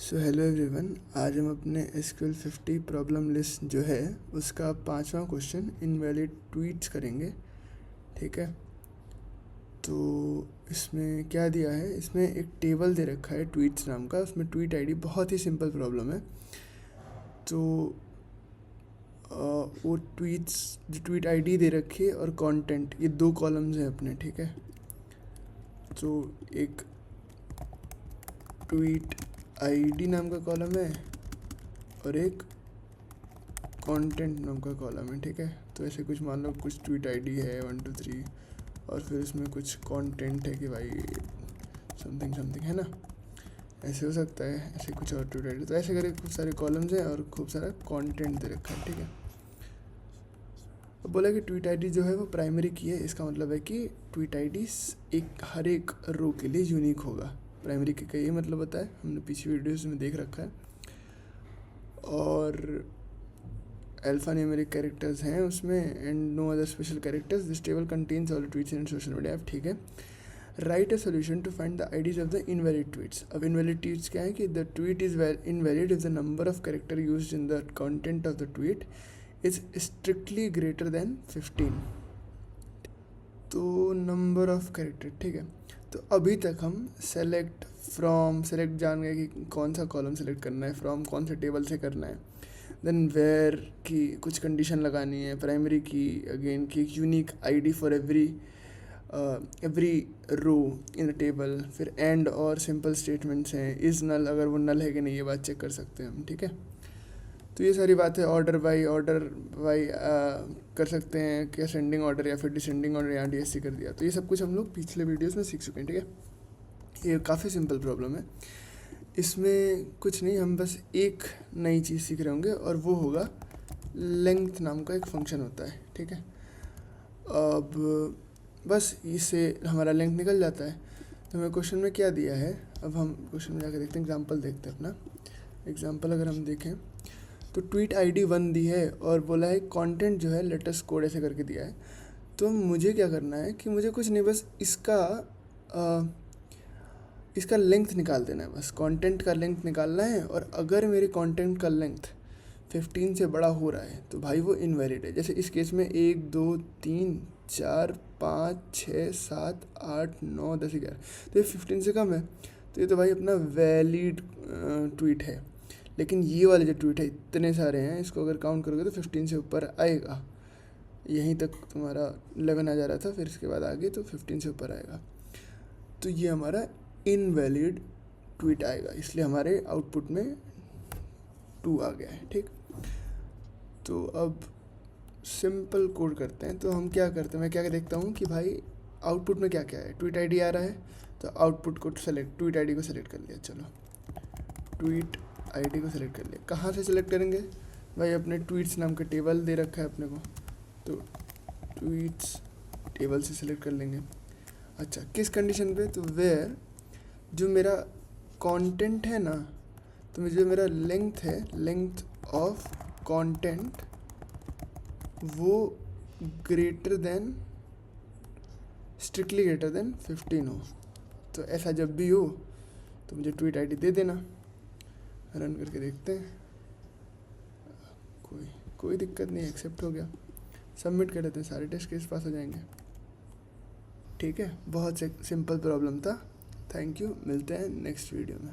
So hello everyone, आज हम अपने SQL 50 प्रॉब्लम लिस्ट जो है उसका 5वां क्वेश्चन इनवैलिड ट्वीट्स करेंगे। ठीक है, तो इसमें क्या दिया है, इसमें एक टेबल दे रखा है ट्वीट्स नाम का। उसमें ट्वीट आईडी, बहुत ही सिंपल प्रॉब्लम है। तो वो ट्वीट्स जो ट्वीट आईडी दे रखी है और कंटेंट, ये दो कॉलम्स हैं अपने। ठीक है, तो एक ट्वीट आईडी नाम का कॉलम है और एक कंटेंट नाम का कॉलम है। ठीक है, तो ऐसे कुछ मान लो कुछ ट्वीट आईडी है 1 2 3 और फिर उसमें कुछ कंटेंट है कि भाई समथिंग समथिंग, है ना। ऐसे हो सकता है, ऐसे कुछ और ट्वीट आईडी। तो ऐसे करके खूब सारे कॉलम्स हैं और खूब सारा कंटेंट दे रखा है। ठीक है, अब बोला कि ट्वीट आईडी जो है वो प्राइमरी की है। इसका मतलब है कि ट्वीट आईडी हर एक रो के लिए यूनिक होगा। प्राइमरी की का ये मतलब होता है, हमने पीछे वीडियोस में देख रखा है। और अल्फा न्यूमेरिक कैरेक्टर्स हैं उसमें and no other special characters. This table contains all tweets in social media app. ठीक है, right a solution to find the IDs of the invalid tweets. अब इनवैलिड ट्वीट्स क्या है कि the tweet is invalid if the number of character used in the content of the tweet is strictly greater than 15। तो number of character, ठीक है। तो अभी तक हम सेलेक्ट जान गए कि कौन सा कॉलम सेलेक्ट करना है, फ्रॉम कौन से टेबल से करना है। देन वेयर की कुछ कंडीशन लगानी है, primary key again key unique ID for every row in the table. फिर एंड और सिंपल स्टेटमेंट्स हैं। इज़ नल, अगर वो नल है कि नहीं ये बात चेक कर सकते हैं हम। ठीक है, तो ये सारी बातें ऑर्डर बाई कर सकते हैं कि असेंडिंग ऑर्डर या फिर डिसेंडिंग ऑर्डर, यहाँ DSC कर दिया। तो ये सब कुछ हम लोग पिछले वीडियोस में सीख चुके हैं। ठीक है, ये काफ़ी सिंपल प्रॉब्लम है। इसमें कुछ नहीं, हम बस एक नई चीज़ सीख रहे होंगे और वो होगा लेंथ नाम का एक फंक्शन होता है। ठीक है, अब बस इससे हमारा लेंथ निकल जाता है। तो हमें क्वेश्चन में क्या दिया है, अब हम क्वेश्चन में जाकर देखते हैं, एग्जांपल देखते हैं। अपना एग्जांपल अगर हम देखें तो ट्वीट आईडी 1 दी है और बोला है कंटेंट जो है लेटेस्ट कोड ऐसे करके दिया है। तो मुझे क्या करना है कि मुझे कुछ नहीं, बस इसका लेंथ निकाल देना है। बस कंटेंट का लेंथ निकालना है। और अगर मेरे कंटेंट का लेंथ 15 से बड़ा हो रहा है तो भाई वो इनवैलिड है। जैसे इस केस में 1 2 3 4 5 6 7 8 9 10 11, तो ये 15 से कम है। तो ये तो भाई अपना वैलिड ट्वीट है। लेकिन ये वाले जो ट्वीट है इतने सारे हैं, इसको अगर काउंट करोगे तो 15 से ऊपर आएगा। यहीं तक तुम्हारा 11 आ जा रहा था, फिर इसके बाद आगे तो 15 से ऊपर आएगा। तो ये हमारा इनवैलिड ट्वीट आएगा, इसलिए हमारे आउटपुट में 2 आ गया है। ठीक, तो अब सिंपल कोड करते हैं। तो हम क्या करते हैं, मैं क्या देखता हूँ कि भाई आउटपुट में क्या क्या है। ट्वीट आईडी आ रहा है तो आउटपुट को ट्वीट आईडी को सेलेक्ट कर लिया। चलो, ट्वीट आईडी को सेलेक्ट कर लिया। कहाँ से सेलेक्ट करेंगे भाई, अपने ट्वीट्स नाम का टेबल दे रखा है अपने को, तो ट्वीट्स टेबल से सेलेक्ट कर लेंगे। अच्छा, किस कंडीशन पे, तो वेयर जो मेरा कंटेंट है ना, तो जो मेरा लेंथ है, लेंथ ऑफ कंटेंट वो स्ट्रिक्टली ग्रेटर देन 15 हो। तो ऐसा जब भी हो तो मुझे ट्वीट आईडी दे देना। रन करके देखते हैं, कोई दिक्कत नहीं, एक्सेप्ट हो गया। सबमिट कर देते हैं, सारे टेस्ट केस पास हो जाएंगे। ठीक है, बहुत सिंपल प्रॉब्लम था। थैंक यू, मिलते हैं नेक्स्ट वीडियो में।